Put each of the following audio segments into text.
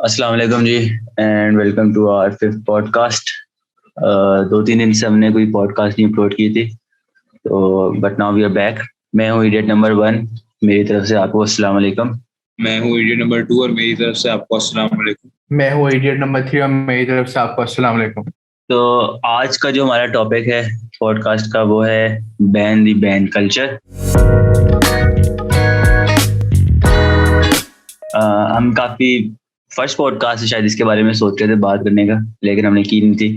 अस्सलाम वालेकुम जी and welcome to our fifth podcast. 2-3 दिन से हमने कोई पॉडकास्ट नहीं अपलोड की थी, तो but now we are back. मैं हूँ इडियट नंबर 1, मेरी तरफ से आपको अस्सलाम वालेकुम। मैं हूँ इडियट नंबर 2 और मेरी तरफ से आपको अस्सलाम वालेकुम। मैं हूँ इडियट नंबर 3 और मेरी तरफ से आपको अस्सलाम वालेकुम। तो आज का जो हमारा टॉपिक है पॉडकास्ट का वो है बैन द बैन कल्चर। हम काफ़ी फर्स्ट पॉडकास्ट है शायद इसके बारे में सोच रहे थे बात करने का, लेकिन हमने की नहीं थी।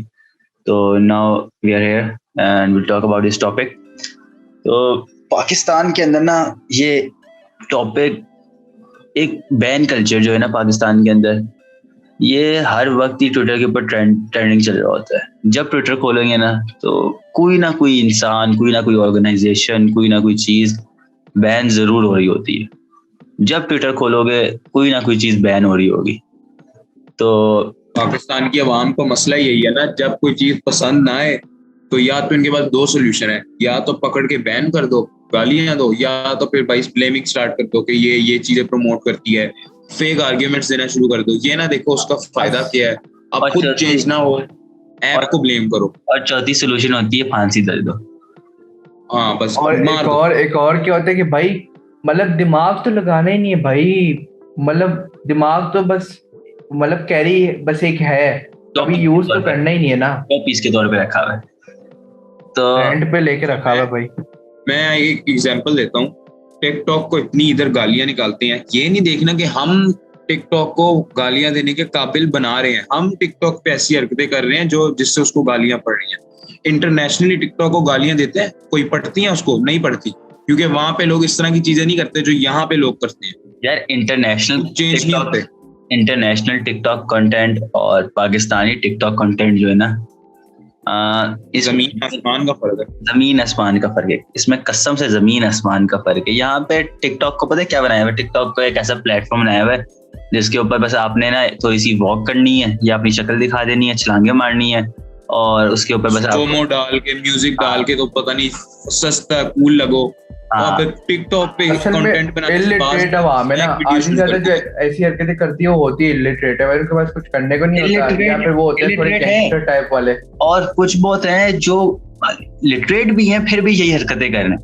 तो now we are here and will talk about this topic. तो पाकिस्तान के अंदर ना ये टॉपिक, एक बैन कल्चर जो है ना पाकिस्तान के अंदर, ये हर वक्त ही ट्विटर के ऊपर ट्रेंडिंग चल रहा होता है। जब ट्विटर खोलेंगे ना तो कोई ना कोई इंसान, कोई ना कोई ऑर्गेनाइजेशन, कोई ना कोई चीज़ बैन ज़रूर हो रही होती है। जब ट्विटर खोलोगे कोई ना कोई चीज़ बैन हो रही होगी। तो पाकिस्तान की आवाम का मसला यही है ना, जब कोई चीज पसंद ना आए तो या तो इनके पास दो सोल्यूशन है, या तो पकड़ के बैन कर दो, गालियां दो, या तो फिर भाई ब्लेमिंग स्टार्ट कर दो कि ये चीजें प्रमोट करती है, फेक आर्ग्यूमेंट्स देना शुरू कर दो। ये ना देखो उसका फायदा क्या है, अब खुद चेंज ना हो, ऐप को ब्लेम करो। और चौथी सोल्यूशन होती है फांसी दे दो। हाँ बस। और एक और क्या होता है कि भाई मतलब दिमाग तो लगाना ही नहीं है भाई, मतलब दिमाग तो बस मतलब कैरी बस एक है, अभी यूज तो करना ही नहीं है ना, पीस के तौर पे रखा हुआ है, तो रेंट पे लेके रखा हुआ है भाई। मैं एक एग्जांपल देता हूँ। टिकटॉक को इतनी इधर गालियां निकालते हैं, ये नहीं देखना कि हम टिकटॉक को गालियां देने के काबिल बना रहे हैं। हम टिकटॉक पे ऐसी हरकतें कर रहे हैं जो जिससे उसको गालियां पड़ रही हैं। इंटरनेशनली टिकटॉक को गालियां देते हैं, कोई पढ़ती है उसको? नहीं पढ़ती, क्योंकि वहां पे लोग इस तरह की चीजें नहीं करते जो यहाँ पे लोग करते हैं। यार इंटरनेशनल चेंज नहीं होते। इंटरनेशनल टिकटॉक कंटेंट और पाकिस्तानी टिकटॉक कंटेंट जो है ना, जमीन आसमान का फर्क है। जमीन आसमान का फर्क है इसमें, कसम से जमीन आसमान का फर्क है। यहाँ पे टिकटॉक को पता है क्या बनाया हुआ है? टिकटॉक को एक ऐसा प्लेटफॉर्म बनाया हुआ है जिसके ऊपर बस आपने ना थोड़ी सी वॉक करनी है या अपनी शक्ल दिखा देनी है, छलांगे मारनी है, और उसके ऊपर बस प्रोमो डाल के, म्यूजिक डाल के, तो पता नहीं सस्ता कूल लगो। टिकटॉक पे कंटेंट बनाने इलिटरेट आवाम है ना, आधी ज्यादा जो ऐसी हरकतें करती है वो होती है इलिटरेट है, उनके पास कुछ करने को नहीं होता, या फिर वो होते हैं थोड़े गैंगस्टर टाइप वाले, और कुछ बहुत हैं जो लिटरेट भी हैं फिर भी यही हरकतें कर रहे हैं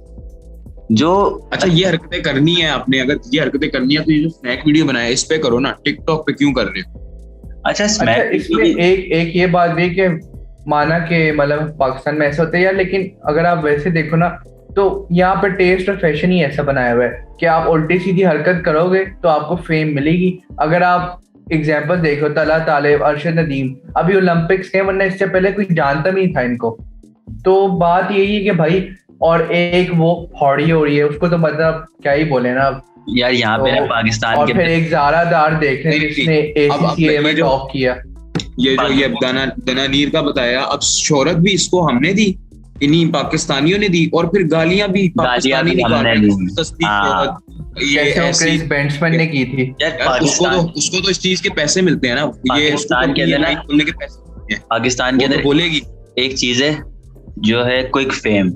जो। अच्छा, ये हरकतें करनी है आपने, अगर ये हरकतें करनी है तो ये जो स्नैक वीडियो बनाया इस पे करो ना, टिकटॉक पे क्यों कर रहे हो? अच्छा इसमें एक ये बात भी कि माना कि मतलब पाकिस्तान में ऐसा होता है यार, लेकिन अगर आप वैसे देखो ना तो यहाँ पे टेस्ट और फैशन ही ऐसा बनाया हुआ है कि आप उल्टी सीधी हरकत करोगे तो आपको फेम मिलेगी। अगर आप एग्जांपल देखो, तला तालिब, अरशद नदीम अभी ओलंपिक्स के, वरना इससे पहले कोई जानता भी नहीं था इनको। तो बात यही है कि भाई, और एक वो हॉडी हो रही है, उसको तो मतलब क्या ही बोले ना यार यहाँ पे ना पाकिस्तान और फिर एक ज़ारादार देख रहे जिसने ACCA में टॉप किया। ये दनानीर का बताया, अब शोहरत भी इसको हमने दी, इन्हीं पाकिस्तानियों ने दी, और फिर गालियां भी पाकिस्तानी निकाल रहे हैं। सस्ती शोहरत बेंट्समैन ने की थी। उसको तो इस चीज के पैसे मिलते हैं ना, ये पाकिस्तान के अंदर बोलने के पैसे। पाकिस्तान के अंदर बोलेगी एक चीज है जो है क्विक फेम।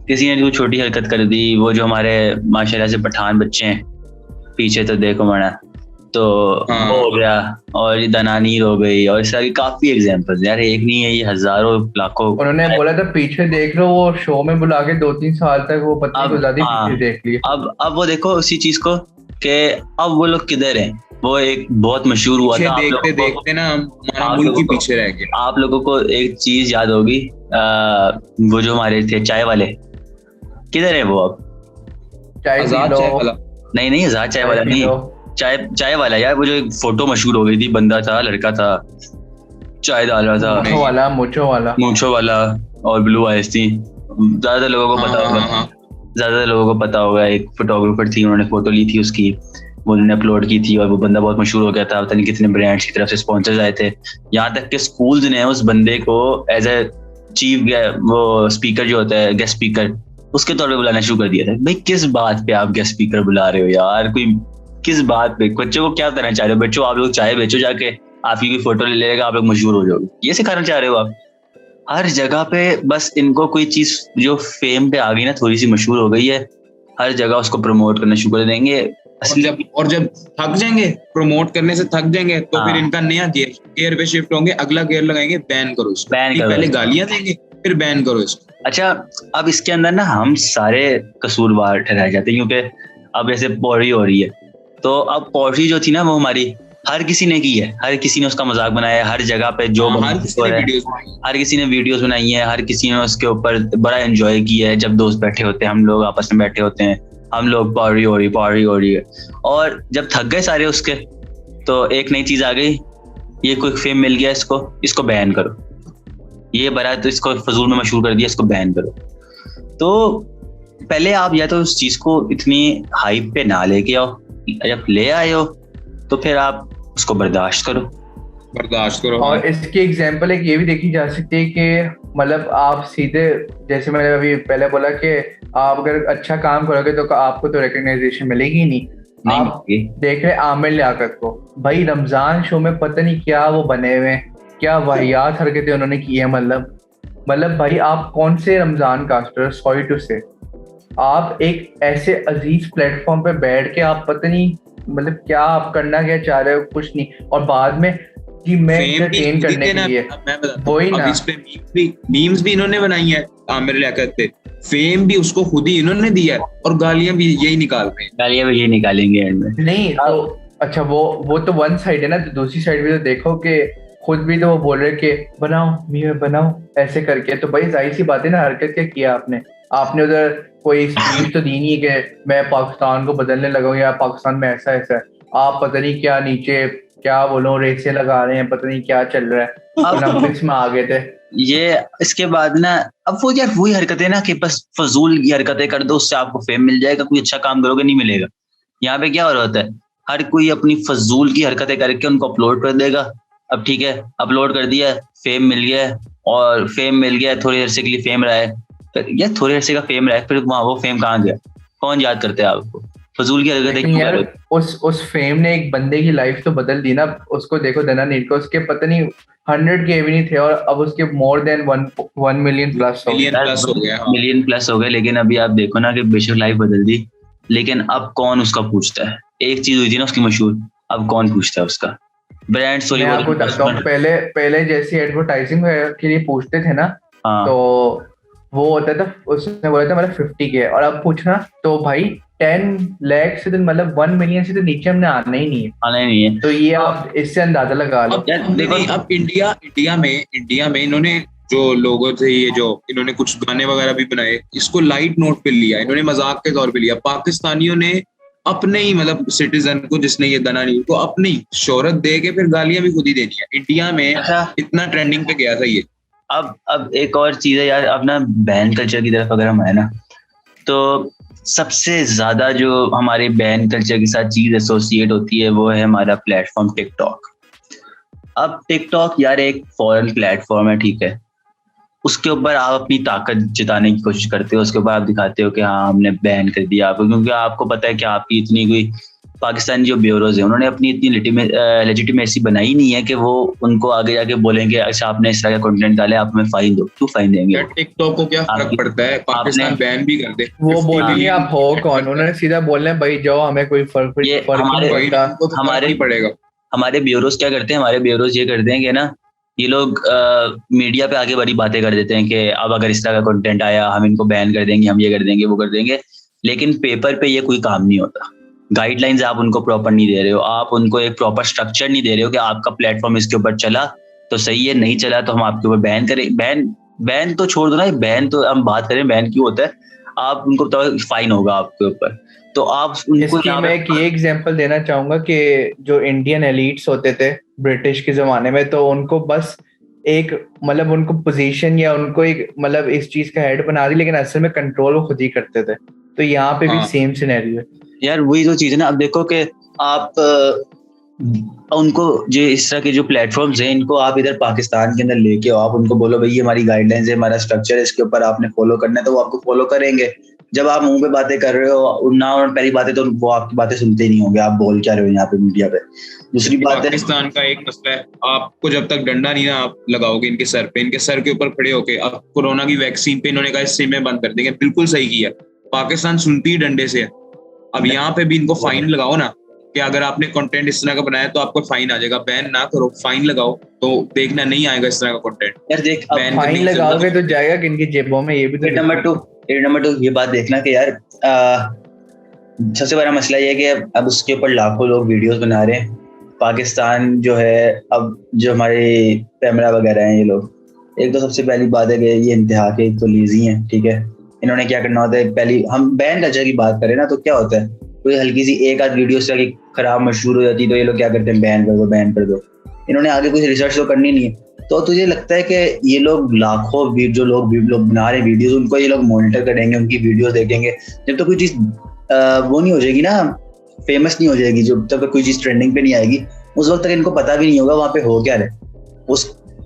किसी ने जो छोटी हरकत कर दी, वो जो हमारे माशाल्लाह से पठान बच्चे हैं, पीछे तो देखो मना, तो वो हो गया, और ये दनानीर हो गई, और इस तरह की काफी एग्जांपल्स यार, एक नहीं है, ये हजारों लाखों। उन्होंने बोला था पीछे देख लो, वो शो में बुला के 2-3 साल तक वो पत्नी को ज्यादा पीछे देख लिया। अब वो देखो उसी चीज को कि अब वो लोग किधर हैं। वो एक बहुत मशहूर हुआ था, देखते देखते ना हमारा मुल्क ही पीछे रह गया। आप लोगों को एक चीज याद होगी, वो जो हमारे थे चाय वाले, किधर है वो अब? चाय वाला नहीं, आजाद चाय वाला नहीं, चाय वाला यार, वो जो एक फोटो मशहूर हो गई थी, बंदा था, लड़का था, चाय डाल रहा था, मूंछों वाला और ब्लू आइज थी। ज्यादा लोगों को पता होगा, एक फोटोग्राफर थी, उन्होंने फोटो ली थी उसकी, उन्होंने अपलोड की थी, और वो बंदा बहुत मशहूर हो गया था, पता नहीं कितने ब्रांड्स की तरफ से स्पॉन्सर्स आए थे, यहाँ तक कि स्कूल्स ने उस बंदे को एज ए चीफ वो स्पीकर जो होता है, गेस्ट स्पीकर, उसके तौर पे बुलाना शुरू कर दिया था। भाई किस बात पे आप गेस्ट स्पीकर बुला रहे हो यार? कोई किस बात पे? बच्चों को क्या करना चाह रहे हो? बच्चों, आप लोग चाय बेचो जाके, आपकी कोई फोटो ले लेगा, आप लोग मशहूर हो जाओगे, ये सिखाना चाह रहे हो आप? हर जगह पे बस इनको कोई चीज जो फेम पे आ गई ना, थोड़ी सी मशहूर हो गई है, हर जगह उसको प्रमोट करना शुरू कर देंगे। और जब थक जाएंगे, प्रमोट करने से थक जाएंगे, तो फिर इनका नया गियर पे शिफ्ट होंगे, अगला गियर लगाएंगे, बैन करो इसको, पहले गालियां देंगे फिर बैन करो इसको। अच्छा, अब इसके अंदर ना हम सारे कसूरवार ठहराए जाते हैं, क्योंकि अब ऐसे पॉरी हो रही है, तो अब पॉरी जो थी ना वो हमारी हर किसी ने की है, हर किसी ने उसका मजाक बनाया है, हर जगह पे जो हर किसी ने वीडियोस बनाई है, हर किसी ने उसके ऊपर बड़ा एंजॉय किया है। जब दोस्त बैठे होते हैं, हम लोग आपस में बैठे होते हैं, हम लोग पॉरी हो रही है, और जब थक गए सारे उसके, तो एक नई चीज आ गई, ये कोई फेम मिल गया इसको बैन करो, ये बड़ा तो इसको फजूल में मशहूर कर दिया, इसको बैन करो। तो पहले आप या तो उस चीज को इतनी हाइप पे ना लेके आओ, जब ले आए हो तो फिर आप उसको बर्दाश्त करो। और इसकी एग्जांपल एक ये भी देखी जा सकती है कि मतलब आप सीधे, जैसे मैंने अभी पहले बोला कि आप अगर अच्छा काम करोगे तो आपको तो रिकग्नाइजेशन मिलेगी ही नहीं। आप देख रहे आमिर लियाकत को, भाई रमजान शो में पता नहीं क्या वो बने हुए हैं, क्या वाहियात हरकतें उन्होंने की है। मतलब भाई आप कौन से रमजान कास्टर, सॉरी टू से, आप एक ऐसे अजीज प्लेटफॉर्म पे बैठ के आप पता नहीं मतलब क्या आप करना क्या चाह रहे हो, कुछ नहीं, और बाद में कि मैं एंटरटेन करने के लिए वही ना। इस पे मीम्स भी इन्होंने बनाई है आमिर लियाकत पे, फेम भी उसको खुद ही इन्होंने दिया है, और गालियां भी यही निकालेंगे एंड में। नहीं तो अच्छा, वो तो वन साइड है ना, तो दूसरी साइड भी तो देखो कि खुद भी तो वो बोल रहे कि बनाओ ऐसे करके, तो भाई जाहिर सी बात है ना, हरकत क्या किया आपने उधर कोई स्पीच तो दी नहीं है कि मैं पाकिस्तान को बदलने लगा हूं या पाकिस्तान में ऐसा है। आप पता नहीं क्या नीचे क्या बोलो रेसे लगा रहे हैं, पता नहीं क्या चल रहा है, ओलंपिक्स में आ गए थे ये। इसके बाद ना अब वो यार वही हरकतें ना कि बस फजूल की हरकतें कर दो, उससे आपको फेम मिल जाएगा, कोई अच्छा काम करोगे नहीं मिलेगा। यहाँ पे क्या हो रहा होता है, हर कोई अपनी फजूल की हरकतें करके उनको अपलोड कर देगा। अब ठीक है, अपलोड कर दिया, फेम मिल गया, और फेम मिल गया, थोड़ी देर से के लिए फेम रहा है, या थोड़ी देर से का फेम रहा है, फिर वहाँ वो फेम कहाँ गया, कौन याद करते हैं आपको? फजूल की हरकतें। उस फेम ने एक बंदे की लाइफ तो बदल दी ना। उसको देखो दना नीर को, उसके पता नहीं 100K भी नहीं थे, और अब उसके मोर देन 1 मिलियन प्लस हो गए। लेकिन अभी आप देखो ना कि बेशक लाइफ बदल दी, लेकिन अब कौन उसका पूछता है? एक चीज हुई थी ना उसकी मशहूर, अब कौन पूछता है उसका? ब्रांड सॉरी पहले जैसी एडवर्टाइजिंग के लिए पूछते थे ना, तो वो होता था, उसने बोला था मतलब 50K, और अब पूछना तो भाई 10 लाख से तो मतलब 1 मिलियन से तो नीचे हमने आना ही नहीं है। तो ये आप इससे अंदाजा लगा लो। देखो अब इंडिया में इन्होंने जो लोगों थे, ये जो इन्होंने कुछ गाने वगैरह भी बनाए, इसको लाइट नोट पे लिया, इन्होंने मजाक के तौर पे लिया। पाकिस्तानियों ने अपने ही मतलब सिटीजन को, जिसने ये गाना नहीं, को अपनी शोहरत दे के फिर गालियां भी खुद ही देनी है। इंडिया में इतना ट्रेंडिंग पे गया था ये। अब एक और चीज है यार, अब ना बैन कल्चर की तरफ अगर हम आए ना, तो सबसे ज्यादा जो हमारे बैन कल्चर के साथ चीज एसोसिएट होती है वो है हमारा प्लेटफॉर्म टिकटॉक। अब टिकटॉक यार एक फॉरेन प्लेटफॉर्म है, ठीक है, उसके ऊपर आप अपनी ताकत जताने की कोशिश करते हो, उसके ऊपर आप दिखाते हो कि हाँ हमने बैन कर दिया आपको, क्योंकि आपको पता है कि आपकी इतनी कोई पाकिस्तानी जो ब्यूरोज है उन्होंने अपनी इतनी लेजिटिमेसी बनाई नहीं है कि वो उनको आगे जाके बोलेंगे अच्छा आपने इस तरह का कंटेंट डाला, आप हमें फाइन दो। क्यों फाइन देंगे? टिकटॉक को क्या फर्क पड़ता है, पाकिस्तान बैन भी कर दे, वो बोलेंगे आप हो कौन, उन्होंने सीधा बोलना है भाई जाओ, हमें कोई फर्क नहीं पड़ेगा। हमारे ब्यूरोज क्या करते हैं, हमारे ब्यूरोज ये करते हैं कि ना ये लोग मीडिया पे आके बड़ी बातें कर देते हैं कि अब अगर इस तरह का कंटेंट आया हम इनको बैन कर देंगे, हम ये कर देंगे वो कर देंगे, लेकिन पेपर पे ये कोई काम नहीं होता। गाइडलाइंस आप उनको प्रॉपर नहीं दे रहे हो, आप उनको एक प्रॉपर स्ट्रक्चर नहीं दे रहे हो कि आपका प्लेटफॉर्म इसके ऊपर चला तो सही है, नहीं चला तो हम आपके ऊपर बैन करें। बैन तो छोड़ दो ना, बैन तो हम बात करें बैन क्यों होता है, आप उनको बताओ फाइन होगा आपके ऊपर, तो आप उनको। मैं एक ये एग्जांपल देना चाहूंगा कि जो इंडियन एलिट्स होते थे ब्रिटिश के जमाने में, तो उनको बस एक मतलब उनको पोजीशन या उनको एक मतलब इस चीज का हेड बना दी, लेकिन असल में कंट्रोल वो खुद ही करते थे। तो यहाँ पे भी सेम सिनेरियो है यार, वही जो चीज है ना। अब देखो कि आप उनको जो इस तरह के जो प्लेटफॉर्म्स हैं इनको आप इधर पाकिस्तान के अंदर लेके आओ, आप उनको बोलो भाई ये हमारी गाइडलाइंस है, हमारा स्ट्रक्चर है, इसके ऊपर आपने फॉलो करना है, तो वो आपको फॉलो करेंगे। जब आप मुंह पे बातें कर रहे हो ना, और पहली बातें तो वो आपकी बातें सुनते ही नहीं होंगे, आप बोल क्या रहे हो यहाँ पे मीडिया पे। दूसरी बात है पाकिस्तान का एक मसला है, आपको जब तक डंडा नहीं ना आप लगाओगे इनके सर पे, इनके सर के ऊपर खड़े होके, अब कोरोना की वैक्सीन पे इन्होंने कहा इससे में बंद कर देंगे, बिल्कुल सही किया। पाकिस्तान सुनती ही डंडे से है, अब यहाँ पे भी इनको फाइन लगाओ ना कि अगर आपने कंटेंट इस तरह का बनाया तो आपको फाइन आ जाएगा, बैन ना करो, फाइन लगाओ तो देखना नहीं आएगा इस तरह का कंटेंट। यार देख, अब फाइन लगाओगे तो जाएगा किनकी जेबों में, ये भी तो नंबर टू ये बात देखना कि यार सबसे बड़ा मसला ये है कि अब उसके ऊपर लाखों लोग वीडियोस बना रहे हैं। पाकिस्तान जो है, अब जो हमारे कैमरा वगैरह हैं ये लोग, एक तो सबसे पहली बात है कि ये इंतहा के तो लेजी हैं, ठीक है। इन्होंने क्या करना होता है, पहली हम बैन कल्चर की बात करें ना तो क्या होता है, कोई हल्की सी एक आध वीडियो से खराब मशहूर हो जाती है तो ये लोग क्या करते हैं, बैन कर दो। इन्होंने आगे कुछ रिसर्च तो करनी नहीं है। तो तुझे लगता है कि ये लोग लाखों जो लोग बना रहे वीडियोस, उनको ये लोग मॉनिटर करेंगे, उनकी वीडियोस देखेंगे, जब तक कोई चीज़ वो नहीं हो जाएगी ना, फेमस नहीं हो जाएगी, जब तक कोई चीज़ ट्रेंडिंग पे नहीं आएगी, उस वक्त तक इनको पता भी नहीं होगा वहाँ पे हो क्या रहा है, उस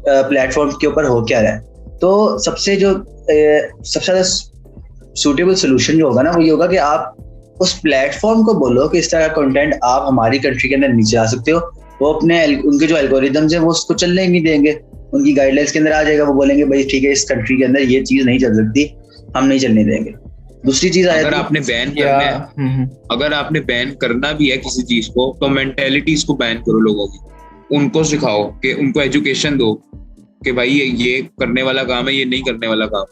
प्लेटफॉर्म के ऊपर हो क्या रहा है। तो सबसे ज़्यादा सूटेबल सोल्यूशन जो होगा ना वो ये होगा कि आप उस प्लेटफॉर्म को बोलो कि इस तरह का कंटेंट आप हमारी कंट्री के अंदर नीचे आ सकते हो। वो उनके जो एल्गोरिदम्स है वो उसको चलने ही नहीं देंगे, उनकी गाइडलाइंस के अंदर आ जाएगा, वो बोलेंगे भाई ठीक है इस कंट्री के अंदर ये चीज नहीं चल सकती, हम नहीं चलने देंगे। दूसरी चीज अगर आपने बैन करना है, अगर आपने बैन करना भी है किसी चीज को तो मेंटेलिटीज को बैन करो लोगों की, उनको सिखाओ कि उनको एजुकेशन दो कि भाई ये करने वाला काम है, ये नहीं करने वाला काम,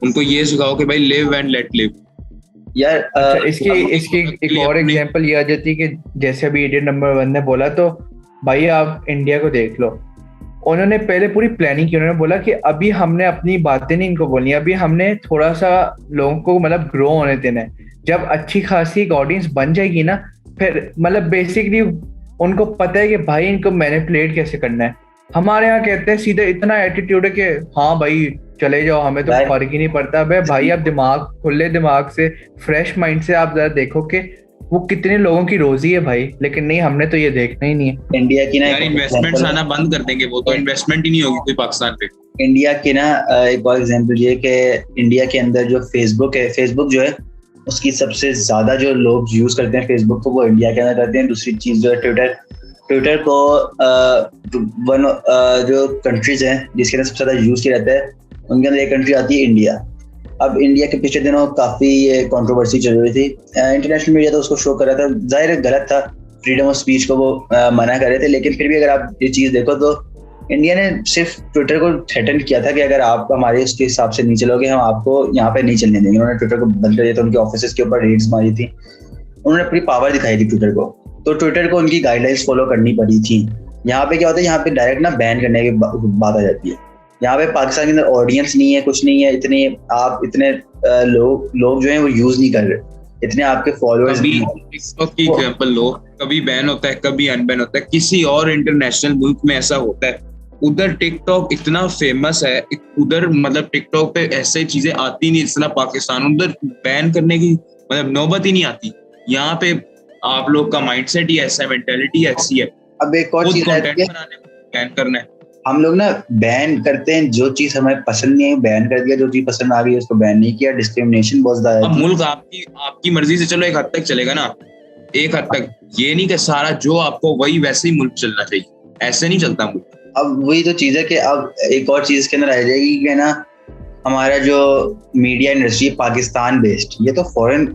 उनको ये सिखाओ कि भाई लिव एंड लेट लिव। यार इसकी एक और एग्जांपल ये आ जाती है कि जैसे अभी इडियट नंबर 1 ने बोला, तो भाई आप इंडिया को देख लो, उन्होंने पहले पूरी प्लानिंग की। उन्होंने बोला कि अभी हमने अपनी बातें नहीं इनको बोलनी, अभी हमने थोड़ा सा लोगों को मतलब ग्रो होने देना है। जब अच्छी खासी एक ऑडियंस बन जाएगी ना, फिर मतलब बेसिकली उनको पता है कि भाई इनको मैनिपुलेट कैसे करना है। हमारे यहाँ कहते हैं सीधे इतना एटीट्यूड है कि हाँ भाई चले जाओ, हमें तो फर्क ही नहीं पड़ता। भाई आप खुले दिमाग से, फ्रेश माइंड से आप जरा देखो कि वो कितने लोगों की रोजी है भाई, लेकिन नहीं, हमने तो ये देखना ही नहीं है। इंडिया की ना यार इन्वेस्टमेंट्स आना बंद कर देंगे, वो तो इन्वेस्टमेंट ही नहीं होगी कोई पाकिस्तान पे। इंडिया की ना एक और एग्जांपल ये कि इंडिया के अंदर जो फेसबुक है, फेसबुक जो है उसकी सबसे ज्यादा जो लोग यूज करते हैं फेसबुक को, वो इंडिया के अंदर करते हैं। दूसरी चीज जो है ट्विटर को जो कंट्रीज हैं जिसके अंदर सबसे ज्यादा यूज किया जाता है उनके अंदर एक कंट्री आती है इंडिया। अब इंडिया के पिछले दिनों काफी ये कंट्रोवर्सी चल रही थी, इंटरनेशनल मीडिया तो उसको शो कर रहा था, जाहिर गलत था, फ्रीडम ऑफ स्पीच को वो मना कर रहे थे, लेकिन फिर भी अगर आप ये चीज देखो तो इंडिया ने सिर्फ ट्विटर को थ्रेटन किया था कि अगर आप हमारे उसके हिसाब से नहीं चलोगे हम आपको यहाँ पे नहीं चलने देंगे। उन्होंने ट्विटर को बंद कर दिया था, उनके ऑफिस के ऊपर रेड्स मारी थी, उन्होंने अपनी पावर दिखाई थी ट्विटर को, तो ट्विटर को उनकी गाइडलाइंस फॉलो करनी पड़ी थी। यहाँ पे क्या होता है, यहाँ पे डायरेक्ट ना बैन करने की बात आ जाती है। यहाँ पे पाकिस्तान के अंदर ऑडियंस नहीं है, कुछ नहीं है, इतने लोग जो हैं वो यूज नहीं कर रहे, इतने आपके फॉलोअर्स। टिकटॉक की एग्जांपल लो, कभी बैन होता है कभी अनबैन होता है, किसी और इंटरनेशनल मुल्क में ऐसा होता है, उधर टिकटॉक इतना फेमस है, उधर मतलब टिकटॉक पे ऐसे चीजें आती नहीं जितना पाकिस्तान, उधर बैन करने की मतलब नौबत ही नहीं आती। यहाँ पे आप लोग का माइंडसेट ही ऐसा है, मेंटालिटी ऐसी है। अब एक और चीज बैन करना है, हम लोग ना बैन करते हैं, जो चीज हमें पसंद नहीं है बैन कर दिया, जो चीज पसंद आ गई उसको बैन नहीं किया। डिस्क्रिमिनेशन बहुत ज्यादा है। मुल्क आपकी मर्जी से चलो एक हद तक चलेगा ना, एक हद तक, ये नहीं कि सारा जो आपको वही वैसे ही मुल्क चलना चाहिए, ऐसे नहीं चलता मुल्क। अब वही तो चीज है कि अब एक और चीज के अंदर आ जाएगी कि ना हमारा जो मीडिया इंडस्ट्री पाकिस्तान बेस्ड, ये तो फॉरेन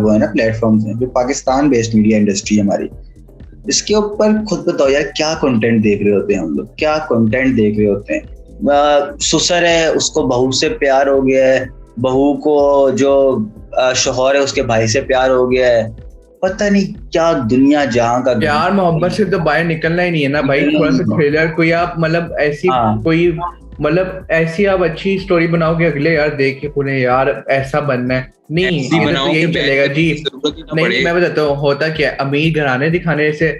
वो है ना प्लेटफॉर्म्स हैं, जो पाकिस्तान बेस्ड मीडिया इंडस्ट्री हमारी, इसके ऊपर खुद बताओ यार क्या कंटेंट देख रहे होते हैं हम लोग, क्या कंटेंट देख रहे होते हैं। ससुर है उसको बहू से प्यार हो गया है, बहू को जो शौहर है उसके भाई से प्यार हो गया है, पता नहीं क्या दुनिया जहां का प्यार मोहब्बत से तो बाहर निकलना ही नहीं है ना भाई। थोड़ा सा थ्रिलर कोई आप मतलब ऐसी कोई मतलब ऐसी आप अच्छी स्टोरी बनाओगे अगले यार देख के पूरे यार ऐसा बनना है, नहीं तो यही चलेगा जी। नहीं मैं बताता हूँ होता क्या, अमीर घराने दिखाने से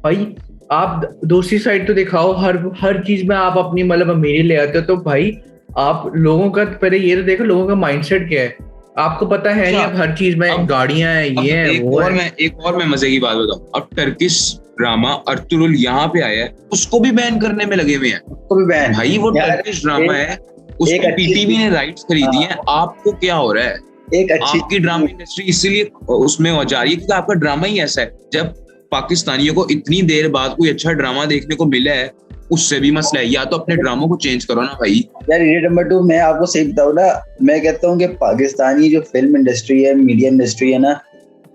भाई आप दूसरी साइड तो दिखाओ, हर चीज में आप अपनी मतलब अमीरी ले आते हो, तो भाई आप लोगों का पहले ये तो देखो लोगों का माइंडसेट क्या है, आपको पता है नहीं, अब हर चीज में गाड़ियां हैं, ये है वो है। एक और मैं मजे की बात बताऊं, अब टर्किश ड्रामा अर्तुगरुल यहाँ पे आया है, उसको भी बैन करने में लगे हुए हैं, उसको भी बैन। भाई वो टर्किश ड्रामा है, उसकी पीटीवी ने राइट्स खरीदी है, आपको क्या हो रहा है? एक अच्छी आपकी ड्रामा इंडस्ट्री इसीलिए उसमें हो जा रही है क्योंकि आपका ड्रामा ही ऐसा है। जब पाकिस्तानियों को इतनी देर बाद कोई अच्छा ड्रामा देखने को मिला है, उससे भी मसला है, या तो अपने ड्रामों को चेंज करो ना भाई। यार ये नंबर 2 मैं आपको सही बताऊं ना, मैं कहता हूँ कि पाकिस्तानी जो फिल्म इंडस्ट्री है, मीडिया इंडस्ट्री है ना,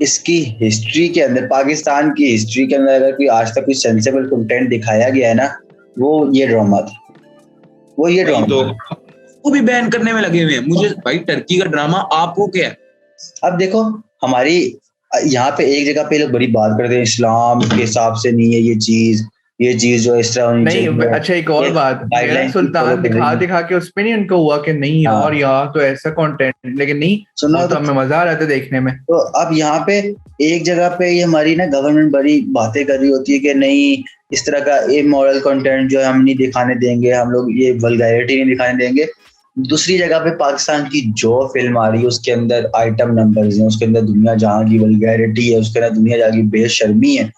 इसकी हिस्ट्री के अंदर, पाकिस्तान की हिस्ट्री के अंदर अगर कोई आज तक कोई सेंसेबल कंटेंट दिखाया गया है ना, वो ये ड्रामा था, वो ये ड्रामा तो वो भी बैन करने में लगे हुए हैं। मुझे भाई टर्की का ड्रामा आपको क्या है? अब देखो हमारी यहाँ पे एक जगह पे लोग बड़ी बात करते हैं इस्लाम के हिसाब से नहीं है ये चीज जो इस तरह होनी चाहिए। अच्छा एक और बात, सुल्तान दिखा के उसपे नहीं उनको हुआ कि नहीं यार यहाँ तो ऐसा कंटेंट, लेकिन नहीं सुनो तो हमें मजा आ रहा था देखने में। तो अब यहाँ पे एक जगह पे ये हमारी ना गवर्नमेंट बड़ी बातें कर रही होती है कि नहीं इस तरह का इमोरल कंटेंट जो है हम नहीं दिखाने देंगे, हम लोग ये वल्गैरिटी नहीं दिखाने देंगे। दूसरी जगह पे पाकिस्तान की जो फिल्म आ रही है उसके अंदर आइटम नंबर्स हैं, उसके अंदर दुनिया जहाँ की वल्गैरिटी है, उसके अंदर दुनिया जहाँ की बेशर्मी है,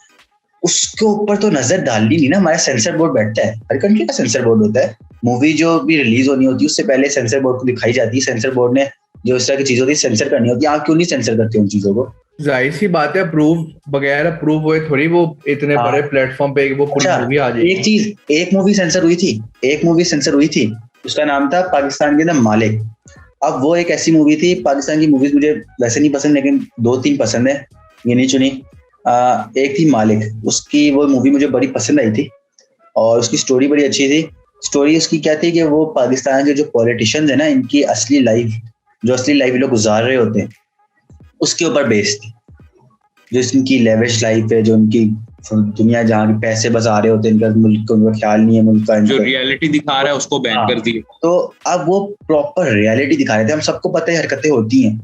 उसके ऊपर तो नजर डालनी नहीं ना। हमारा सेंसर बोर्ड बैठता है, हर कंट्री का सेंसर बोर्ड होता है। मूवी जो भी रिलीज होनी होती है उससे पहले सेंसर बोर्ड को दिखाई जाती है, सेंसर बोर्ड ने जो इस तरह की चीज होती है सेंसर करनी होती है। आप क्यों नहीं सेंसर करते उन चीजों को? जाहिर सी बात है, अप्रूव बगैर अप्रूव हुए थोड़ी वो इतने बड़े प्लेटफॉर्म पे वो पूरी मूवी आ जाएगी। एक मूवी सेंसर हुई थी, उसका नाम था पाकिस्तान के अंदर मालिक। अब वो एक ऐसी मूवी थी, पाकिस्तान की मूवीज मुझे वैसे नहीं पसंद लेकिन 2-3 पसंद है, ये नहीं चुनी। एक थी मालिक, उसकी वो मूवी मुझे बड़ी पसंद आई थी और उसकी स्टोरी बड़ी अच्छी थी। स्टोरी उसकी क्या थी कि वो पाकिस्तान के जो पॉलिटिशियंस है ना, इनकी असली लाइफ लोग गुजार रहे होते हैं उसके ऊपर बेस्ड थी। जो इनकी लेविश लाइफ है, जो उनकी दुनिया जहाँ के पैसे बस आ रहे होते हैं, इनका मुल्क को उनका ख्याल नहीं है, मुल्क का जो रियलिटी दिखा रहा है उसको बैन कर दिया। तो अब वो प्रॉपर रियलिटी दिखा रहे थे। हम सबको पता है हरकतें होती हैं,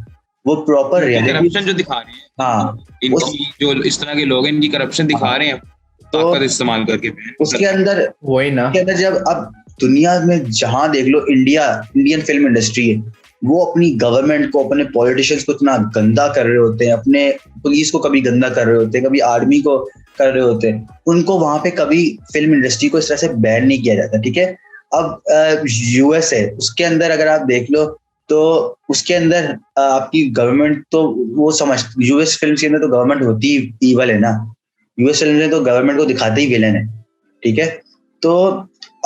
वो प्रॉपर रियलिटी करप्शन जो दिखा रहे हैं, इनकी जो इस तरह के लोग हैं इनकी करप्शन दिखा रहे हैं ताकत इस्तेमाल करके। उसके अंदर वही ना, उसके अंदर जब अब दुनिया में जहां देख लो इंडियन फिल्म इंडस्ट्री है, वो अपनी गवर्नमेंट को, अपने पॉलिटिशियंस को इतना गंदा कर रहे होते हैं, अपने पुलिस को कभी गंदा कर रहे होते हैं, कभी आर्मी को कर रहे होते हैं, उनको वहां पे कभी फिल्म इंडस्ट्री को इस तरह से बैन नहीं किया जाता। ठीक है, अब यूएस है, उसके अंदर अगर आप देख लो तो उसके अंदर आपकी गवर्नमेंट तो वो यूएस फिल्म के अंदर तो गवर्नमेंट होती ही ईवल है ना, यूएस फिल्म में तो गवर्नमेंट को दिखाते ही विलेन है। ठीक है, तो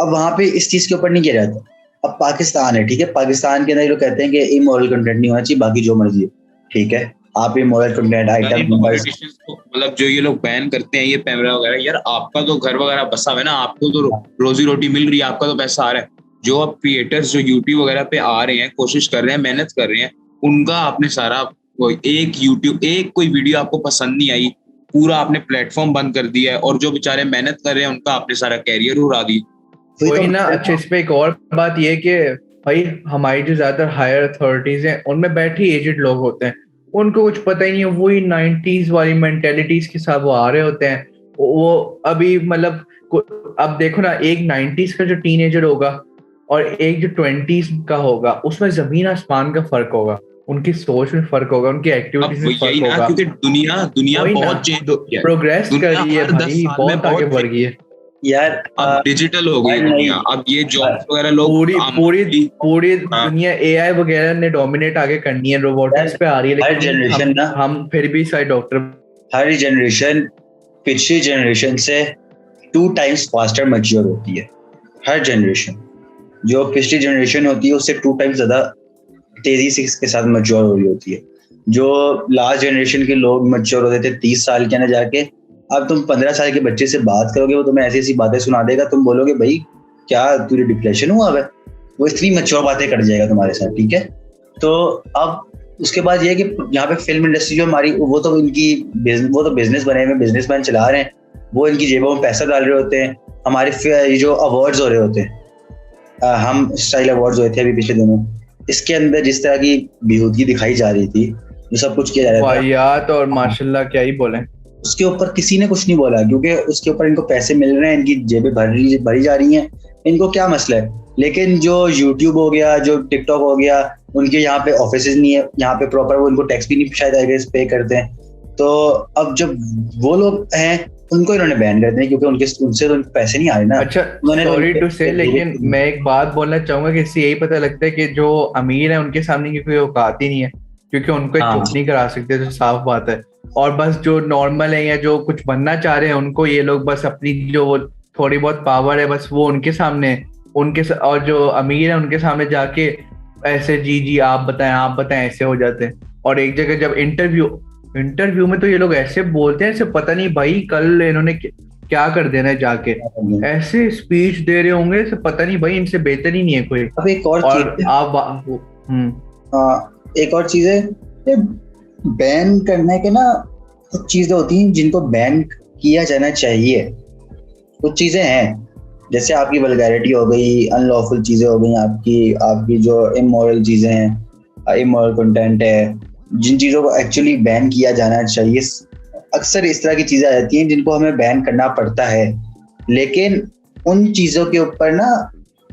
अब वहां पे इस चीज के ऊपर नहीं किया जाता। अब पाकिस्तान है, ठीक है, पाकिस्तान के अंदर लोग कहते हैं कि इमोरल कंटेंट नहीं होना चाहिए, बाकी जो मर्जी है। ठीक है, आप इमोरल कंटेंट आइटम मतलब जो ये लोग बैन करते हैं ये कैमरा वगैरह, यार आपका तो घर वगैरह बसा हुआ है ना, आपको तो रोजी रोटी मिल रही है, आपका तो पैसा आ रहा है। जो अब क्रिएटर्स जो यूट्यूब वगैरह पे आ रहे हैं, कोशिश कर रहे हैं, मेहनत कर रहे हैं, उनका आपने सारा एक कोई वीडियो आपको पसंद नहीं आई, पूरा आपने प्लेटफॉर्म बंद कर दिया है, और जो बेचारे मेहनत कर रहे हैं उनका आपने सारा कैरियर उड़ा दिया। वही ना। अच्छा, इस पे एक और बात ये कि भाई हमारी जो ज्यादातर हायर अथॉरिटीज हैं उनमें बैठे एजेड लोग होते हैं, उनको कुछ पता ही नहीं है, वही 90s वाली मेंटेलिटीज के साथ वो आ रहे होते हैं। वो अभी मतलब अब देखो ना, एक 90s का जो टीनेजर होगा और एक जो 20s का होगा, उसमें जमीन आसमान का फर्क होगा, उनकी सोच में फर्क होगा, उनकी एक्टिविटीज में फर्क होगा, क्योंकि दुनिया बहुत चेंज प्रोग्रेस कर रही है भाई, बहुत आगे बढ़ गई है यार। अब डिजिटल हो गई दुनिया, अब ये जॉब्स वगैरह लोग पूरी दुनिया एआई वगैरह ने डोमिनेट आगे करनी है, रोबोटिक्स पे आ रही है, हर जनरेशन ना, हम फिर भी सारे डॉक्टर, हर जनरेशन पिछली जनरेशन से 2 times फास्टर मैच्योर होती है। हर जनरेशन जो पिछली जनरेशन होती है उससे 2 times ज्यादा तेजी से इसके साथ मैच्योर हो रही होती है। जो लास्ट जनरेशन के लोग मैच्योर होते थे 30 साल के अंदर जाके, अब तुम 15 साल के बच्चे से बात करोगे, वो तुम्हें ऐसी ऐसी बातें सुना देगा, तुम बोलोगे भाई क्या तुझे डिप्रेशन हुआ है, वो इतनी मैच्योर बातें कर जाएगा तुम्हारे साथ। ठीक है, तो अब उसके बाद ये है कि यहाँ पे फिल्म इंडस्ट्री जो हमारी, वो तो बिजनेस बने हुए, बिजनेसमैन चला रहे हैं, वो इनकी जेबों में पैसा डाल रहे होते हैं। हमारे जो अवार्ड्स हो रहे होते हैं, हम स्टाइल अवार्ड्स हुए थे अभी पिछले दिनों, इसके अंदर जिस तरह की बेहूदगी दिखाई जा रही थी, जो सब कुछ किया जा रहा था, वाहियात और माशाल्लाह क्या ही बोले, उसके ऊपर किसी ने कुछ नहीं बोला, क्योंकि उसके ऊपर इनको पैसे मिल रहे हैं, इनकी जेबें भरी जा रही हैं, इनको क्या मसला है। लेकिन जो यूट्यूब हो गया, जो टिकटॉक हो गया, उनके यहाँ पे ऑफिसेज नहीं है, यहाँ पे प्रॉपर वो इनको टैक्स भी नहीं शायद पे करते हैं। तो अब जब वो लोग हैं उनको इन्होंने बैन कर दिया, क्योंकि उनसे तो पैसे नहीं आ रहे ना। अच्छा, सॉरी टू से, लेकिन मैं एक बात बोलना चाहूंगा कि इससे यही पता लगता है कि जो अमीर है उनके सामने की कोई औकात ही नहीं है, क्योंकि उनको चुप नहीं करा सकते, तो साफ बात है। और बस जो नॉर्मल है या जो कुछ बनना चाह रहे हैं, उनको ये लोग बस अपनी जो थोड़ी बहुत पावर है बस वो उनके सामने, और जो अमीर है उनके सामने जाके ऐसे जी आप बताएं ऐसे हो जाते हैं। और एक जगह जब इंटरव्यू में तो ये लोग ऐसे बोलते हैं, ऐसे पता नहीं भाई कल इन्होंने क्या कर देना है जाके, ऐसे स्पीच दे रहे होंगे, ऐसे पता नहीं भाई इनसे बेहतर ही नहीं है कोई। अब एक और चीज आप एक और चीज है, बैन करने के ना कुछ चीजें होती हैं जिनको बैन किया जाना चाहिए। कुछ चीजें हैं जैसे आपकी वल्गैरिटी हो गई, अनलॉफुल चीजें हो गई, आपकी जो इमोरल चीजें हैं, इमोरल कंटेंट है, जिन चीजों को एक्चुअली बैन किया जाना चाहिए। अक्सर इस तरह की चीजें आ जाती हैं जिनको हमें बैन करना पड़ता है, लेकिन उन चीजों के ऊपर ना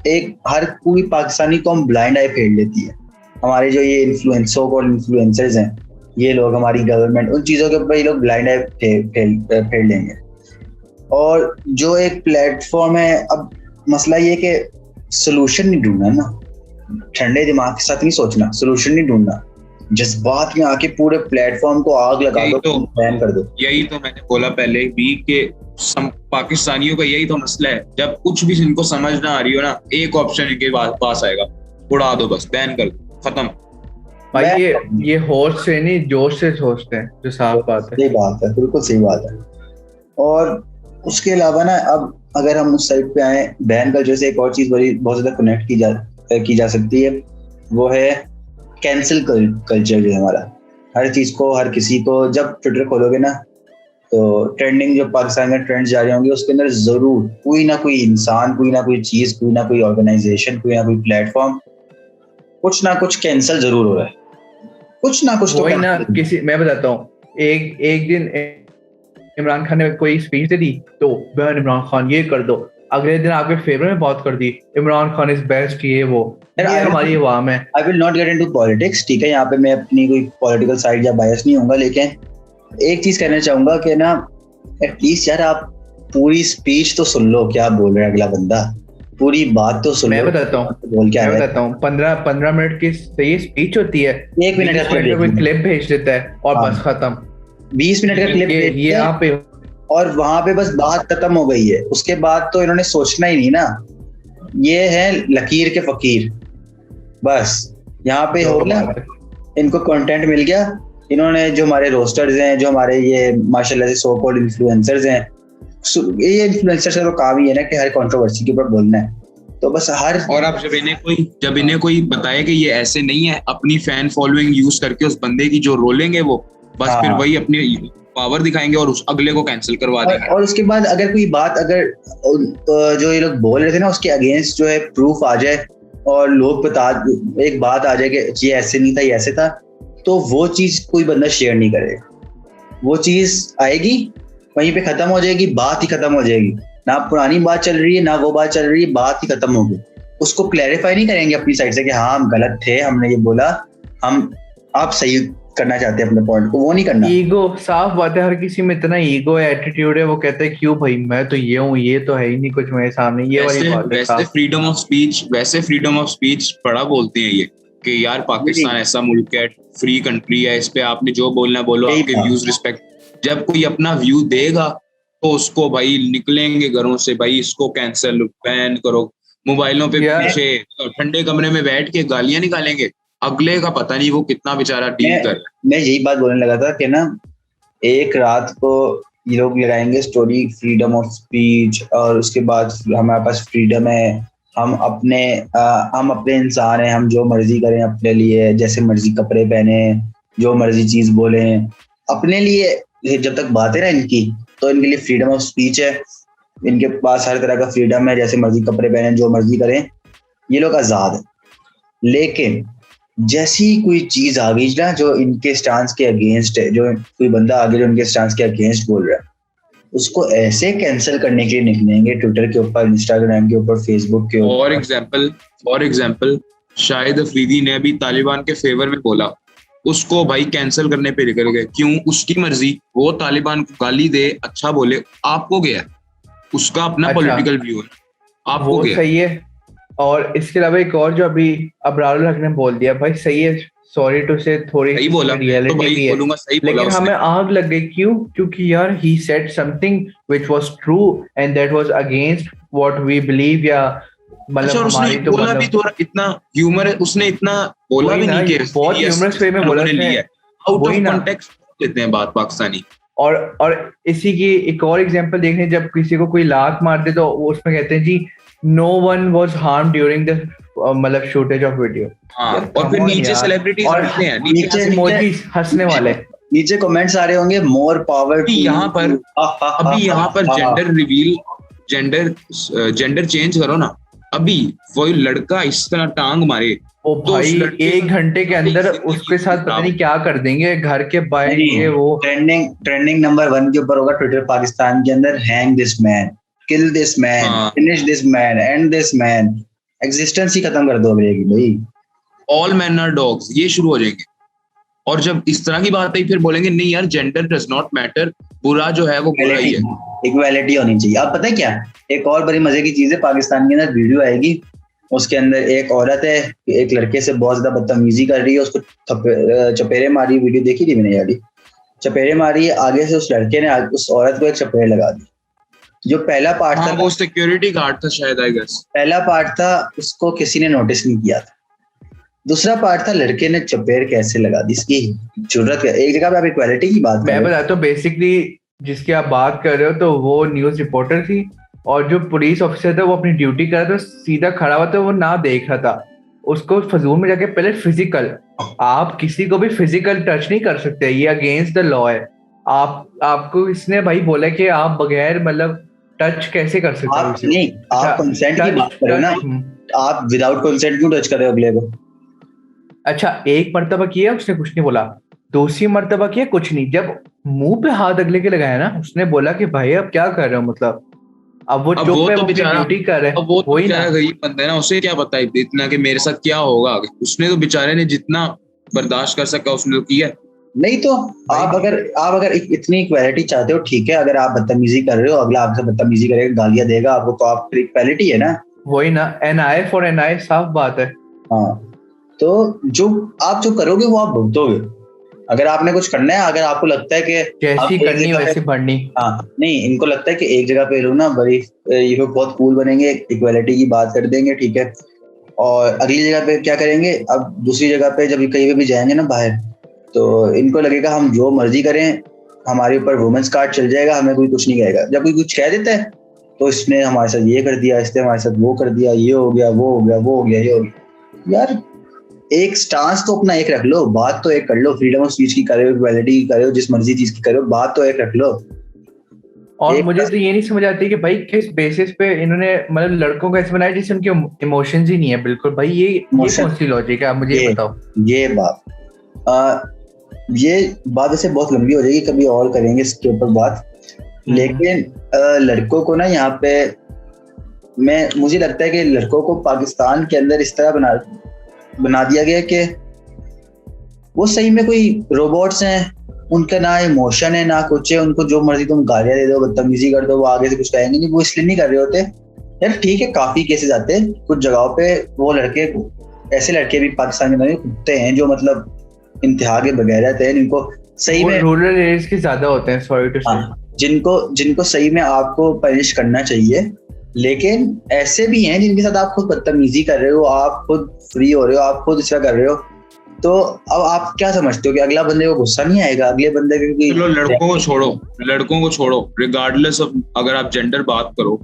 एक हर कोई पाकिस्तानी कौम ब्लाइंड आई फेर लेती है। हमारे जो ये इन्फ्लुएंसर्स हैं, ये लोग, हमारी गवर्नमेंट, उन चीजों के ऊपर ये लोग ब्लाइंड आई फेर लेंगे। और जो एक प्लेटफॉर्म है, अब मसला ये कि सोल्यूशन नहीं ढूंढना ना, ठंडे दिमाग के साथ नहीं सोचना, सोल्यूशन नहीं ढूंढना, जज्बात में आके पूरे प्लेटफॉर्म को आग लगा दो, तो बैन कर दो। यही तो मैंने बोला पहले भी कि पाकिस्तानियों का यही तो मसला है, जब कुछ भी इनको समझ ना आ रही हो ना, एक ऑप्शन इनके पास आएगा, उड़ा दो बस, बैन कर दो, खत्म। भाई ये होश से नहीं जोश से सोचते हैं, जो साफ बात है। सही बात है, बिल्कुल सही बात है। और उसके अलावा ना, अब अगर हम उस साइड पे आए, बैन कल्चर से एक और चीज बहुत ज्यादा कनेक्ट की जा सकती है, वो है कैंसिल कल्चर। जो हमारा हर चीज को, हर किसी को, जब ट्विटर खोलोगे ना तो ट्रेंडिंग जो पाकिस्तान में ट्रेंड्स जा रहे होंगे, उसके अंदर जरूर कोई ना कोई इंसान, कोई ना कोई चीज, कोई ना कोई ऑर्गेनाइजेशन, कोई ना कोई प्लेटफॉर्म, कुछ ना कुछ कैंसिल जरूर हो रहा है, कुछ ना कुछ। तो ना किसी, मैं बताता हूँ, एक दिन इमरान खान ने कोई स्पीच दे दी तो बहन इमरान खान ये कर दो, अगले दिन आपके फेवर में बात कर दी, इमरान खान इज बेस्ट, ये वो। ये हमारी अवाम है। I will not get into politics, ठीक है, यहाँ पे मैं अपनी कोई पॉलिटिकल साइड या बायस नहीं होऊंगा, लेकिन एक चीज कहना चाहूंगा कि ना, एटलीस्ट यार आप पूरी स्पीच तो सुन लो, क्या बोल रहा है अगला बंदा, पूरी बात तो सुन लो। मैं बताता हूँ 15 मिनट की सही स्पीच होती है, 1 मिनट का क्लिप भेज देता है और बस खत्म। 20 मिनट का क्लिप ये यहाँ पे, और वहां पे बस बात खत्म हो गई है। उसके बाद तो इन्होंने सोचना ही नहीं ना, ये है लकीर के फकीर, बस यहाँ पे हो गया, इनको कंटेंट मिल गया। इन्होंने जो हमारे रोस्टर्स हैं, जो हमारे ये माशाल्लाह से सो कॉल्ड इन्फ्लुएंसर्स हैं, ये इन्फ्लुएंसर्स का तो काम ही है ना कि हर कंट्रोवर्सी के ऊपर बोलना है, तो बस हर। और अब जब इन्हें कोई बताए कि ये ऐसे नहीं है, अपनी फैन फॉलोइंग यूज करके उस बंदे की जो रोलेंगे वो बस, फिर वही अपनी पावर दिखाएंगे और उस अगले को कैंसिल करवा देंगे। और उसके बाद अगर कोई बात, अगर जो ये लोग बोल रहे थे ना, उसके अगेंस्ट जो है प्रूफ आ जाए और लोग एक बात आ जाए कि ये ऐसे नहीं था, ये ऐसे था, तो वो चीज कोई बंदा शेयर नहीं करेगा। वो चीज आएगी, वहीं पे खत्म हो जाएगी, बात ही खत्म हो जाएगी, ना पुरानी बात चल रही है ना वो बात चल रही है, बात ही खत्म हो गई। उसको क्लैरिफाई नहीं करेंगे अपनी साइड से कि हाँ हम गलत थे, हमने ये बोला, आप सही करना चाहते हैं अपने पॉइंट को, वो नहीं करना। ईगो, साफ बात है, हर किसी में इतना ईगो है, एटीट्यूड है, वो कहते हैं क्यों भाई मैं तो ये हूँ, ये तो है ही नहीं कुछ मेरे सामने, ये वाली बात है। वैसे फ्रीडम ऑफ स्पीच बड़ा बोलते हैं ये कि यार पाकिस्तान ऐसा मुल्क है, फ्री कंट्री है, इस पे आपने जो बोलना बोलो, आपके व्यूज रिस्पेक्ट। जब कोई अपना व्यू देगा तो उसको भाई निकलेंगे घरों से, भाई इसको कैंसिल, बैन करो, मोबाइलों पे पीछे ठंडे कमरे में बैठ के गालियां निकालेंगे, अगले का पता नहीं वो कितना बेचारा डील कर। मैं यही बात बोलने लगा था कि ना, एक रात को ये लोग लगाएंगे स्टोरी फ्रीडम ऑफ स्पीच, और उसके बाद हमारे पास फ्रीडम है, हम अपने इंसान हैं, हम जो मर्जी करें अपने लिए, जैसे मर्जी कपड़े पहने, जो मर्जी चीज बोले अपने लिए। जब तक बात है ना इनकी, तो इनके लिए फ्रीडम ऑफ स्पीच है, इनके पास हर तरह का फ्रीडम है, जैसे मर्जी कपड़े पहने, जो मर्जी करें, ये लोग आजाद है। लेकिन जैसी कोई चीज आ गई ना जो इनके स्टांस के अगेंस्ट है, जो कोई बंदा आगे जो इनके स्टांस के अगेंस्ट बोल रहा है, उसको ऐसे कैंसिल करने के लिए निकलेंगे ट्विटर के ऊपर, इंस्टाग्राम के ऊपर, फेसबुक के ऊपर। फॉर एग्जांपल शाहिद अफरीदी ने अभी तालिबान के फेवर में बोला, उसको भाई कैंसिल करने पे निकल गए। क्यों? उसकी मर्जी, वो तालिबान को गाली दे, अच्छा बोले, आपको गया, उसका अपना पॉलिटिकल व्यू है, आपको गया, सही है। और इसके अलावा एक और जो अभी अबरारुल हक ने बोल दिया, भाई सही है, सॉरी टू से, थोड़ी रियलिटी भी है, लेकिन हमें आग लग गई। क्यों? क्योंकि यार he said something which was true and that was against what we believe, या मतलब हमारी तो बोला भी थोड़ा इतना ह्यूमर, उसने इतना बोला भी नहीं कि बहुत ह्यूमरस वे में बोला है, आउट ऑफ कॉन्टेक्स्ट लेते हैं बात पाकिस्तानी। और इसी की एक और एग्जांपल देखने, जब किसी को कोई लात मार दे तो वो उसमें कहते हैं जी no one was harm during the मतलब शूटेज ऑफ वीडियो। और फिर नीचे सेलिब्रिटीज हंसते हैं, नीचे इमोजीज हंसने वाले, नीचे कमेंट्स आ रहे होंगे मोर पावर टू। यहाँ पर जेंडर रिवील, जेंडर चेंज करो ना। अभी वो लड़का इस तरह टांग मारे ओ भाई 1 घंटे के अंदर उसके साथ पता नहीं क्या कर देंगे, घर के बाहर ये वो ट्रेंडिंग नंबर 1 के ऊपर होगा ट्विटर पाकिस्तान के अंदर, hang this man, kill this man, finish this man, end this man, existence ही खत्म कर दो भाई, ऑल मैन आर डॉग्स, ये शुरू हो जाएंगे। और जब इस तरह की बात आई फिर बोलेंगे नहीं यार जेंडर डज नॉट मैटर, बुरा जो है वो बुरा ही है, इक्वालिटी होनी चाहिए। अब पता है क्या, एक और बड़ी मजे की चीज है, पाकिस्तान के अंदर वीडियो आएगी, उसके अंदर एक औरत है एक लड़के से बहुत ज्यादा बदतमीजी कर रही है, उसको चपेरे मारी, वीडियो देखी थी मैंने यार, चपेरे मारी, आगे से उस लड़के ने उस औरत को एक चपेरे लगा दी। जो पहला पार्ट था वो सिक्योरिटी गार्ड था शायद, आई गेस पहला पार्ट था, उसको किसी ने नोटिस नहीं किया था। दूसरा पार्ट था लड़के ने चपेर कैसे लगा दी, इसकी जरूरत है। एक जगह पे आप इक्वालिटी की बात मैं बताता हूँ, बेसिकली जिसकी आप बात कर रहे हो तो वो न्यूज रिपोर्टर थी, और जो पुलिस ऑफिसर था वो अपनी ड्यूटी कर रहा था, सीधा खड़ा हुआ था, वो ना देख रहा था उसको, फजूल में जाके पहले फिजिकल, आप किसी को भी फिजिकल टच नहीं कर सकते, ये अगेंस्ट द लॉ है। आपको इसने भाई बोला कि आप बगैर मतलब टच कैसे कर सकते हो? आप नहीं, आप कंसेंट की बात कर रहे हो ना, आप विदाउट कंसेंट क्यों टच कर रहे हो अगले को? अच्छा, एक मर्तबा किया उसने कुछ नहीं बोला, दूसरी मर्तबा किया कुछ नहीं, जब मुंह पे हाथ अगले के लगाया ना, उसने बोला कि भाई अब क्या कर रहे हो, मतलब अब वो चुप है, वो ड्यूटी कर रहे हैं, वो ही ना गरीब बंदा है ना, उसे क्या पता है इतना कि मेरे साथ क्या होगा। उसने तो बेचारे ने जितना बर्दाश्त कर सका उसने तो किया। नहीं तो आप अगर इतनी इक्वालिटी चाहते हो, ठीक है, अगर आप बदतमीजी कर रहे हो, अगला आपसे बदतमीजी करेगा, गालियां देगा आपको, तो आप इक्वालिटी है ना, वही ना, एन आई फॉर एन आई, साफ बात है। हाँ, तो आप जो करोगे वो आप भुगतोगे। अगर आपने कुछ करना है, अगर आपको लगता है कि जैसी करनी वैसी बढ़नी, हाँ नहीं, इनको लगता है कि एक जगह पे लोग ना बड़ी ये लोग बहुत कूल बनेंगे, इक्वालिटी की बात कर देंगे, ठीक है, और अगली जगह पे क्या करेंगे, अब दूसरी जगह पे जब कहीं पे भी जाएंगे ना बाहर, तो इनको लगेगा हम जो मर्जी करें, हमारे ऊपर वुमेन्स कार्ड चल जाएगा, हमें कोई कुछ नहीं कहेगा। जब कोई कुछ कह देता है तो इसने हमारे साथ ये कर दिया, इसने हमारे साथ वो कर दिया, ये हो गया, वो हो गया, वो हो गया, ये हो गया। यार एक स्टांस तो अपना एक रख लो, बात तो एक कर लो, फ्रीडम ऑफ स्पीच की करे हो, इक्वालिटी की करे हो, जिस मर्जी चीज की करे हो, बात तो एक रख लो। और मुझे तो ये नहीं समझ आती कि भाई किस बेसिस पे इन्होंने मतलब लड़कों को ऐसे बनाया जिससे उनके इमोशंस ही नहीं है बिल्कुल। भाई ये कौन सी लॉजिक है, आप मुझे बताओ। ये बात वैसे बहुत लंबी हो जाएगी, कभी और करेंगे इसके ऊपर बात, लेकिन लड़कों को ना यहाँ पे मुझे लगता है कि लड़कों को पाकिस्तान के अंदर इस तरह बना दिया गया कि वो सही में कोई रोबोट्स हैं, उनका ना इमोशन है ना कुछ है, उनको जो मर्जी तुम गालियां दे दो, बदतमीजी कर दो, वो आगे से कुछ कहेंगे नहीं। वो इसलिए नहीं कर रहे होते यार, ठीक है, काफी केसेस आते हैं कुछ जगहों पे, वो लड़के ऐसे लड़के भी पाकिस्तान के अंदर कुत्ते हैं जो मतलब इंतहा के बगैर रहते हैं, जिनको सही में रूरल एरियाज के ज्यादा होते हैं, सॉरी टू से, जिनको सही में आपको पनिश करना चाहिए। लेकिन ऐसे भी हैं जिनके साथ आप खुद बदतमीजी कर रहे हो, आप खुद फ्री हो रहे हो, आप खुद इसका कर रहे हो, तो अब आप क्या समझते हो कि अगला बंदे को गुस्सा नहीं आएगा? अगले बंदे के चलो लड़कों को छोड़ो रिगार्डलेस ऑफ अगर आप जेंडर बात करो,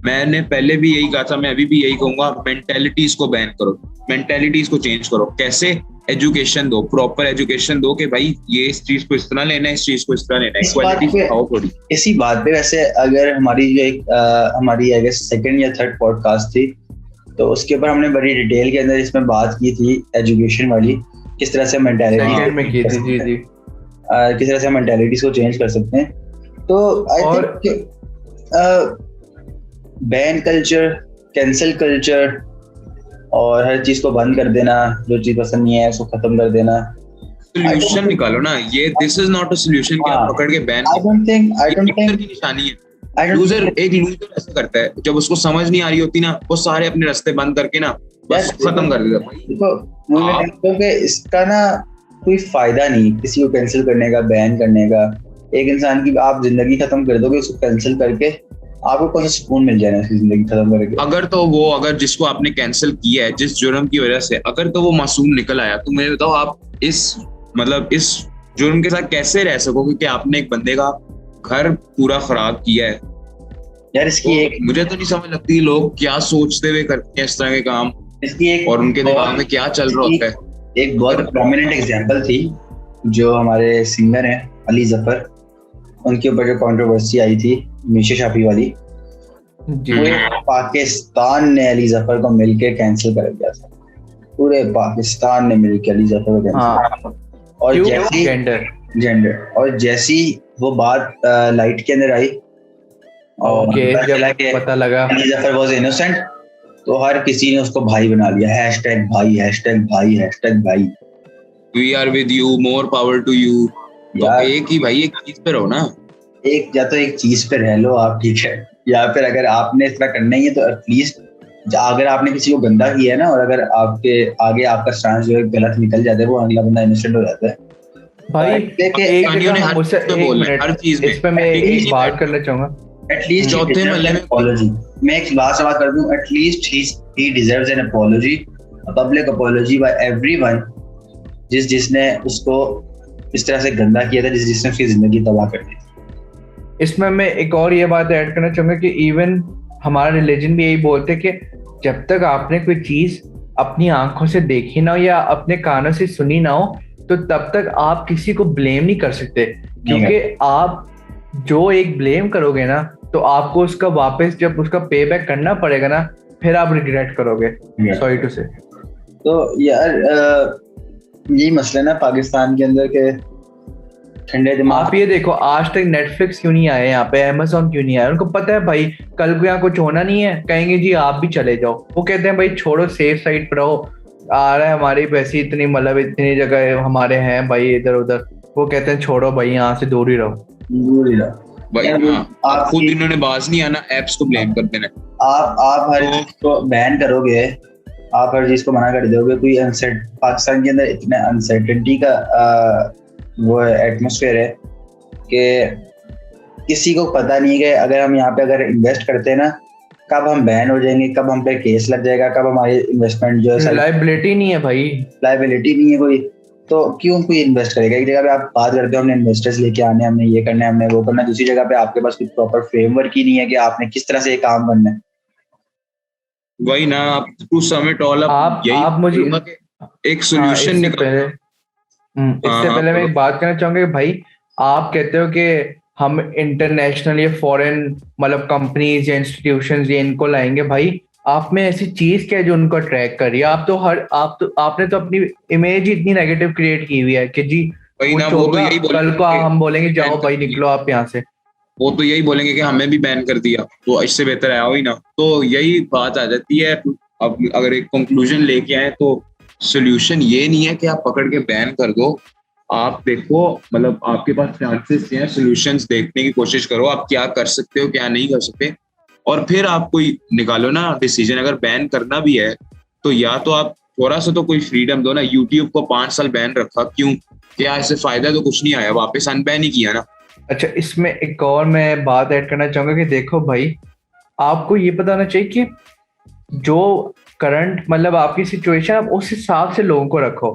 मैंने पहले भी यही कहा था, मैं अभी भी यही कहूंगा, मेंटालिटीज को बैन करो, मेंटालिटीज को चेंज करो। कैसे? एजुकेशन दो, प्रॉपर एजुकेशन दो कि भाई ये इस चीज को इस तरह लेना है, इस चीज को इस तरह लेना है, इक्वालिटी सिखाओ थोड़ी। इसी बात पे वैसे अगर हमारी जो एक हमारी आई गेस सेकंड या थर्ड पॉडकास्ट थी, तो उसके ऊपर हमने बड़ी डिटेल के अंदर इसमें बात की थी एजुकेशन वाली, किस तरह से मेंटालिटी में की थी, जी किस तरह से मेंटालिटीज को चेंज कर सकते हैं। तो I think ban culture, cancel culture और हर चीज को बंद कर देना, जो चीज पसंद नहीं है उसको खत्म कर देना, सोल्यूशन निकालो ना। ये this is not a solution कि आप पकड़ के बैन, आई डोंट थिंक की निशानी है। एक लूजर ऐसा करता है, जब उसको समझ नहीं आ रही होती ना, वो सारे अपने रास्ते बंद करके ना बस खत्म कर देता है। देखो इसका ना कोई फायदा नहीं किसी को कैंसिल करने का, बैन करने का। एक इंसान की आप जिंदगी खत्म कर दोगे उसको कैंसिल करके, आपको कौन सा सुकून मिल जाएगा इसकी जिंदगी खत्म करके? अगर जिसको आपने कैंसिल किया है जिस जुर्म की वजह से, अगर तो वो मासूम निकल आया, तो मुझे बताओ आप इस जुर्म के साथ कैसे रह सकोगे कि आपने एक बंदे का घर पूरा खराब किया है यार। इसकी तो एक मुझे तो नहीं समझ लगती लोग क्या सोचते हुए करते हैं इस तरह के काम, इसकी एक और उनके दिमाग में क्या चल रहा होता है। एक बहुत प्रोमिनेंट एग्जांपल थी जो हमारे सिंगर हैं अली जफर, उनके ऊपर जो कंट्रोवर्सी आई थी मीशा शाफी वाली, पूरे पाकिस्तान ने अली जफर को मिलके कैंसिल कर दिया था। पूरे पाकिस्तान ने मिलके अली जफर को कैंसिल और जैसी जेंडर और जैसी वो बात लाइट के अंदर आई और पता लगा अली जफर वाज इनोसेंट, तो हर किसी ने उसको भाई बना लिया, हैशटैग भाई, हैशटैग भाई, हैशटैग भाई, we are with you, more power to you. तो एक ही भाई एक चीज पे रहो ना, एक या तो एक चीज पे रह लो आप, ठीक है, या फिर अगर आपने इस तरह करना ही है तो एटलीस्ट अगर आपने किसी को गंदा किया है ना, और अगर आपके आगे आपका स्टांस जो है गलत निकल जाता है, वो अगला बंदा इनोसेंट हो जाता है भाई। हर चीज में इस पे मैं एक बात करना चाहूंगा, एटलीस्ट चौथे महल्ले में अपॉलॉजी, मैं एक लास्ट बात कर दूं, at least he deserves an apology, a public apology by everyone जिसने उसको इस तरह से गंदा किया था, जिसने उसकी जिंदगी तबाह कर दी। इसमें मैं एक और ये बात ऐड करना चाहूंगा कि इवन हमारा रिलीजन भी यही बोलते हैं कि जब तक आपने कोई चीज अपनी आंखों से देखी ना हो या अपने कानों से सुनी ना हो, तो तब तक आप किसी को ब्लेम नहीं कर सकते, क्योंकि आप जो एक ब्लेम करोगे ना, तो आपको उसका वापस जब उसका पे बैक करना पड़ेगा ना, फिर आप रिग्रेट करोगे। सॉरी टू से। तो यार यही मसला ना पाकिस्तान के अंदर के ठंडे दिमाग। आप ये देखो, आज तक नेटफ्लिक्स क्यों नहीं आए यहाँ पे, अमेज़न क्यों नहीं आया? उनको पता है भाई कल को यहाँ कुछ होना नहीं है, कहेंगे जी आप भी चले जाओ। वो कहते हैं भाई छोड़ो, सेफ साइड पर रहो, आ रहा है हमारी वैसी इतनी मतलब इतनी जगह हमारे हैं भाई इधर उधर, वो कहते हैं छोड़ो भाई यहाँ से दूर ही रहो, दूर ही रहो भाई। आप खुद इन्होंने बाज नहीं आना, एप्स को ब्लेम करते हैं। आप हर चीज को बैन करोगे, आप हर चीज को मना कर दोगे, कोई पाकिस्तान के अंदर इतना अनसर्टेनिटी का वो एटमॉस्फेयर है कि किसी को पता नहीं है कि अगर हम यहाँ पे अगर इन्वेस्ट करते हैं ना, कब हम बैन हो जाएंगे, कब हम पे केस लग जाएगा, कब हमारी इन्वेस्टमेंट जो है लायबिलिटी नहीं है भाई, लायबिलिटी नहीं है कोई, तो क्यों कोई इन्वेस्ट करेगा? एक जगह पे आप बात करते हो हमने इन्वेस्टर्स लेके आने, हमने ये करना है, हमने वो करना है, दूसरी जगह पे आपके पास कोई प्रॉपर फ्रेमवर्क ही नहीं है कि आपने किस तरह से ये काम करना है। वही ना, आप to sum it all up, आप मुझे एक सॉल्यूशन निकालो। इससे पहले मैं एक बात करना चाहूंगा कि भाई आप कहते हो कि हम इंटरनेशनल या फॉरेन मतलब कंपनीज या इंस्टीट्यूशंस ये इनको लाएंगे, भाई आप में ऐसी चीज क्या है जो उनको अट्रैक्ट कर रही है? आपने तो अपनी इमेज ही इतनी नेगेटिव क्रिएट की हुई है कि जी कल को हम बोलेंगे जाओ भाई निकलो आप यहाँ से, वो तो यही बोलेंगे कि हमें भी बैन कर दिया, तो इससे बेहतर है ही ना। तो यही बात आ जाती है। अब अगर एक कंक्लूजन लेके आए तो सोल्यूशन ये नहीं है कि आप पकड़ के बैन कर दो। आप देखो, मतलब आपके पास चांसेस हैं, सोल्यूशंस देखने की कोशिश करो, आप क्या कर सकते हो क्या नहीं कर सकते, और फिर आप कोई निकालो ना डिसीजन। अगर बैन करना भी है तो या तो आप थोड़ा सा तो कोई फ्रीडम दो ना। यूट्यूब को 5 साल बैन रखा, क्यों? क्या इससे फायदा तो कुछ नहीं आया, वापस अनबैन ही किया ना। अच्छा, इसमें एक और मैं बात ऐड करना चाहूंगा कि देखो भाई, आपको ये पता होना चाहिए कि जो करंट मतलब आपकी सिचुएशन, आप उस हिसाब से लोगों को रखो।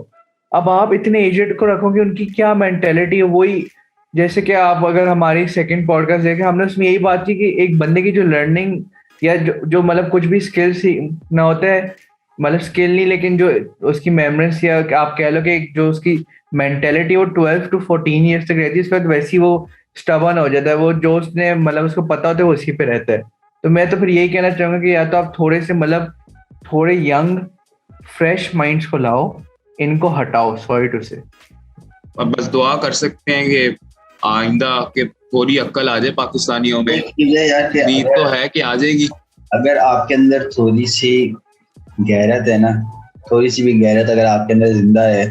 अब आप इतने एजेड को रखोगे, उनकी क्या मेंटेलिटी है, वही जैसे कि आप अगर हमारी सेकंड पॉडकास्ट देखें, हमने उसमें यही बात की कि एक बंदे की जो लर्निंग या जो मतलब कुछ भी स्किल सीखना होता है, मतलब स्किल नहीं लेकिन जो उसकी मेमोरीज या आप कह लो कि जो उसकी मेंटेलिटी वो 12 to 14 ईयर्स तक रहती है, उसके बाद वैसी वो स्टबर्न हो जाता है, वो जो उसने मतलब उसको पता होता है वो उसी पे रहता है। तो मैं तो फिर यही कहना चाहूंगा कि या तो आप थोड़े से मतलब थोड़े यंग फ्रेश माइंड्स को लाओ, इनको हटाओ। सॉरी टू से। अब बस दुआ कर सकते हैं कि आइंदा के थोड़ी अक्ल आ जाए पाकिस्तानियों में। उम्मीद तो है कि आ जाएगी। अगर आपके अंदर थोड़ी सी गैरत है ना, थोड़ी सी भी गैरत अगर आपके अंदर जिंदा है,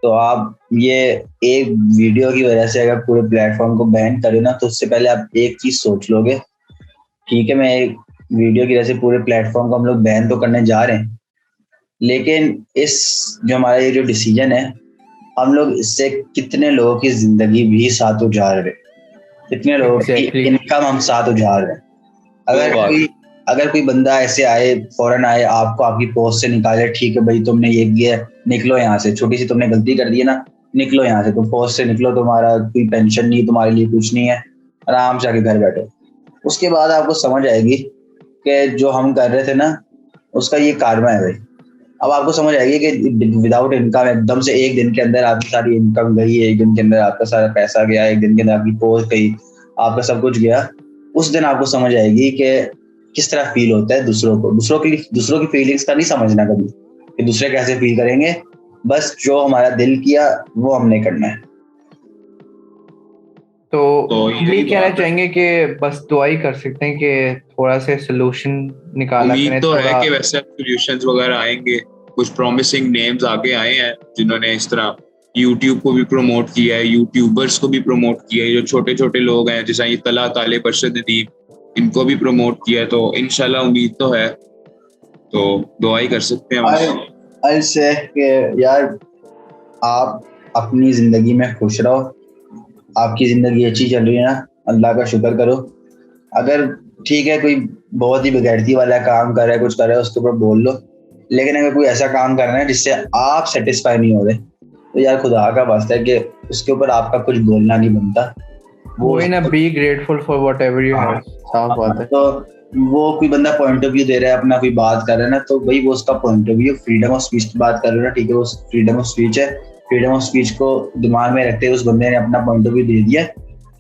तो आप ये एक वीडियो की वजह से अगर पूरे प्लेटफॉर्म को बैन करें ना, तो उससे पहले आप एक चीज सोच लोगे, ठीक है मैं एक वीडियो की वजह से पूरे प्लेटफॉर्म को हम लोग बैन तो करने जा रहे हैं, लेकिन इस जो हमारा ये जो डिसीजन है, हम लोग इससे कितने लोगों की जिंदगी भी साथ उजाड़ रहे, कितने लोगों की इनकम हम साथ उजाड़ रहे हैं। अगर कोई बंदा ऐसे आए, फौरन आए, आपको आपकी पोस्ट से निकाले, ठीक है भाई तुमने ये किया, निकलो यहाँ से, छोटी सी तुमने गलती कर दी है ना, निकलो यहाँ से, तुम फौज से निकलो, तुम्हारा कोई पेंशन नहीं, तुम्हारे लिए कुछ नहीं है, आराम से आके घर बैठो। उसके बाद आपको समझ आएगी कि जो हम कर रहे थे ना उसका ये कार्मा है भाई। अब आपको समझ आएगी कि विदाउट इनकम एकदम से एक दिन के अंदर आपकी सारी इनकम गई, एक दिन के अंदर आपका सारा पैसा गया, एक दिन के अंदर आपकी पोस्ट गई, आपका सब कुछ गया। उस दिन आपको समझ आएगी कि किस तरह फील होता है दूसरों की फीलिंग्स का नहीं समझना कभी कि दूसरे कैसे फील करेंगे, बस जो हमारा दिल किया वो हमने करना है। तो ये कहना चाहेंगे कि बस दुआ ही कर सकते हैं कि थोड़ा से सोल्यूशन निकाला करें। तो है कि वैसे सॉल्यूशंस वगैरह आएंगे, कुछ प्रॉमिसिंग नेम्स आगे आए हैं जिन्होंने इस तरह यूट्यूब को भी प्रमोट किया है, यूट्यूबर्स को भी प्रमोट किया है, जो छोटे छोटे लोग हैं जैसे ये तला ताले बरशद नदीम, इनको भी प्रमोट किया है। तो इंशाल्लाह उम्मीद तो है, तो दुआ ही कर सकते हैं। ऐसे कि यार आप अपनी जिंदगी में खुश रहो, आपकी जिंदगी अच्छी चल रही है ना, अल्लाह का शुक्र करो। अगर ठीक है कोई बहुत ही बेगैरती वाला काम कर रहा है, कुछ कर रहा है, उसके ऊपर बोल लो, लेकिन अगर कोई ऐसा काम कर रहा है जिससे आप सेटिस्फाई नहीं हो रहे तो यार खुदा का वास्ता है कि उसके ऊपर आपका कुछ बोलना नहीं बनता। वो ना be grateful for whatever you have. साफ बात है। तो वो कोई बंदा पॉइंट ऑफ व्यू दे रहा है अपना, कोई बात कर रहा है ना, तो भाई वो उसका point of view, freedom of speech की बात कर रहे हो ना, ठीक है वो फ्रीडम ऑफ स्पीच है। फ्रीडम ऑफ स्पीच को दिमाग में रखते हुए उस बंदे ने अपना पॉइंट ऑफ व्यू दे दिया,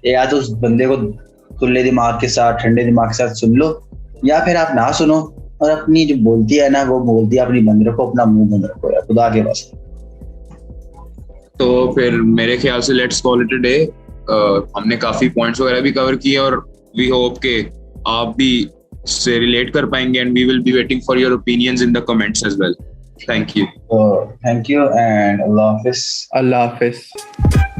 या तो उस बंदे को खुले दिमाग के साथ, ठंडे दिमाग के साथ सुन लो, या फिर आप ना सुनो और अपनी जो बोलती है ना वो बोलती है अपनी बंद रखो, अपना मुंह बंद रखो यार खुदा के वास्ते। तो फिर मेरे ख्याल से let's call it a day. हमने काफी पॉइंट्स वगैरह भी कवर किए और वी होप के आप भी से रिलेट कर पाएंगे, and we will be waiting for your opinions in the comments as well. Thank you. Thank you and अल्लाह हाफिज। अल्लाह हाफिज।